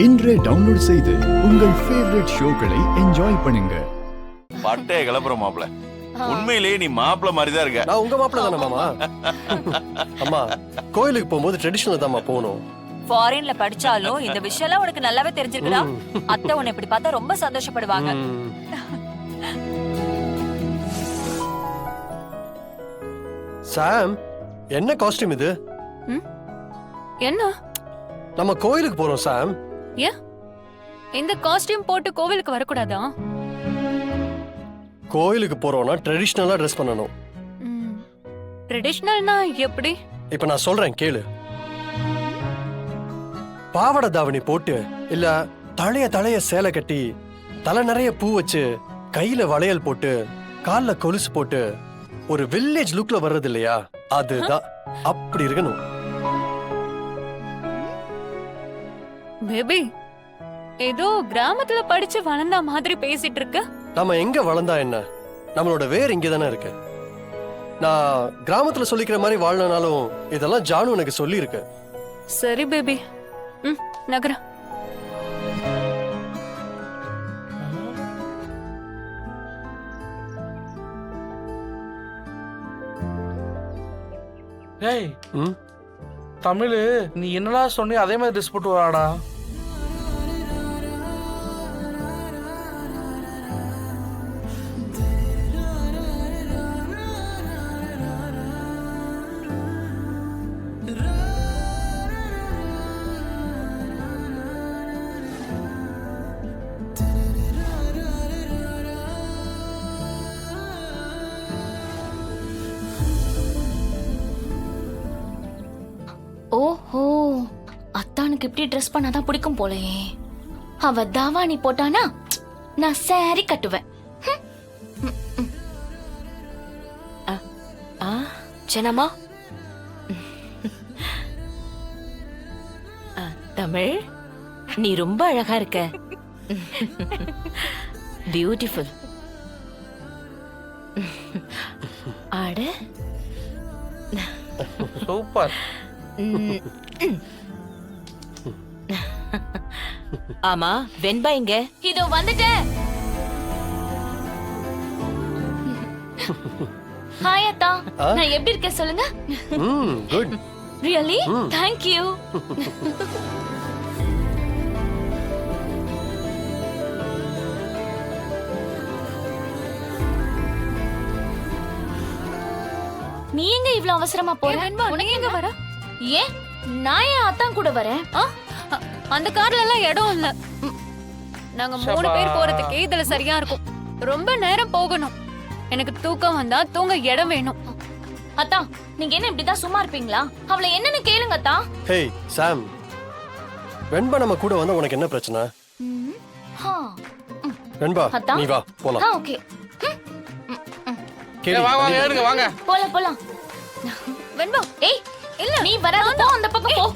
இன்றே டவுன்லோட் செய்து உங்கள் ஃபேவரட் ஷோக்களை என்ஜாய் பண்ணுங்க. பட்டே கிளப்புற மாப்பிள, உண்மையிலேயே நீ மாப்பிள மாதிரி தான் இருக்க. நான் உங்க மாப்பிள தானே மாமா. அம்மா, கோயிலுக்கு போகும்போது ட்ரெடிஷனல் தான்மா போகணும். ஃபாரின்ல படிச்சாலும் இந்த விஷயம்லாம் உனக்கு நல்லாவே தெரிஞ்சிருக்குடா. அத்தை உன்னை இப்படி பார்த்தா ரொம்ப சந்தோஷப்படுவாங்க. சாம், என்ன காஸ்டியூம் இது? என்ன? நம்ம கோயிலுக்கு போறோம் சாம். ஏன் இந்த காஸ்டியூம் போட்டு கோவிலுக்கு வரக்கூடாதா? கோயிலுக்கு போறோம்னா ட்ரெடிஷனலா ட்ரெஸ் பண்ணணும். ட்ரெடிஷனல்னா எப்படி? இப்ப நான் சொல்றேன் கேளு. பாவாடை தாவணி போட்டு, இல்ல தலைய சேலை கட்டி, தலை நிறைய பூ வச்சு, கையில வளையல் போட்டு, கால்ல கொலுசு போட்டு, ஒரு வில்லேஜ் லுக்ல வர்றது இல்லையா, அதுதான். அப்படி இருக்கணும். பேபி, ஏதோ கிராமத்துல படிச்சு வளர்ந்த மாதிரி பேசிட்டு இருக்க. நம்ம எங்க வளர்ந்தா என்ன, நம்மளோட வேர் இங்க தானே இருக்கு. நான் கிராமத்துல சொல்லிக்கிற மாதிரி வாழனாலும் இதெல்லாம் ஜானு எனக்கு சொல்லி இருக்கு. சரி பேபி, நகர. ஏய், தமிழ், நீ என்னடா சொன்னியோ அதே மாதிரி ட்ரெஸ் போட்டு வராடா. ஓஹோ, அத்தானுக்கு இப்படி ட்ரெஸ் பண்ணாதான் பிடிக்கும் போலயே. அவ தாவாணி போட்டானா நான் சாரி கட்டுவேன். ஜனமா, தமிழ், நீ ரொம்ப அழகா இருக்க. பியூட்டிஃபுல். ஆட சூப்பர். ஆமா, வெண்பா இங்க. இதோ வந்துட்டேன். ஹாய் அத்தா, நான் எப்படி இருக்கேன் சொல்லுங்க. குட். ரியலி? Thank you. நீ எங்க இவ்ளோ அவசரமா போற? உனக்கு எங்க வர? ஏன் நான் ஏன் அத்தான் கூட வரேன்? அந்த கார்ல எல்லாம் இடம் இல்ல. நாங்க 3 பேர் போறதுக்கே இதுல சரியா இருக்கும். ரொம்ப நேரம் போகணும். எனக்கு தூக்கம் வந்தா தூங்க இடம் வேணும். அத்தா, நீங்க என்ன இப்படிதான் சும்மா இருப்பீங்களா? அவளை என்னன்னு கேளுங்க அத்தா. ஹேய் சாம், வெண்பா நம்ம கூட வந்தா உனக்கு என்ன பிரச்சனை? வெண்பா, நீ வா போலாம். ஓகே. வாங்க, வாங்க, போலாம். வெண்பா, ஏய், இல்ல நீ வராத, போ அந்த பக்கம் போ.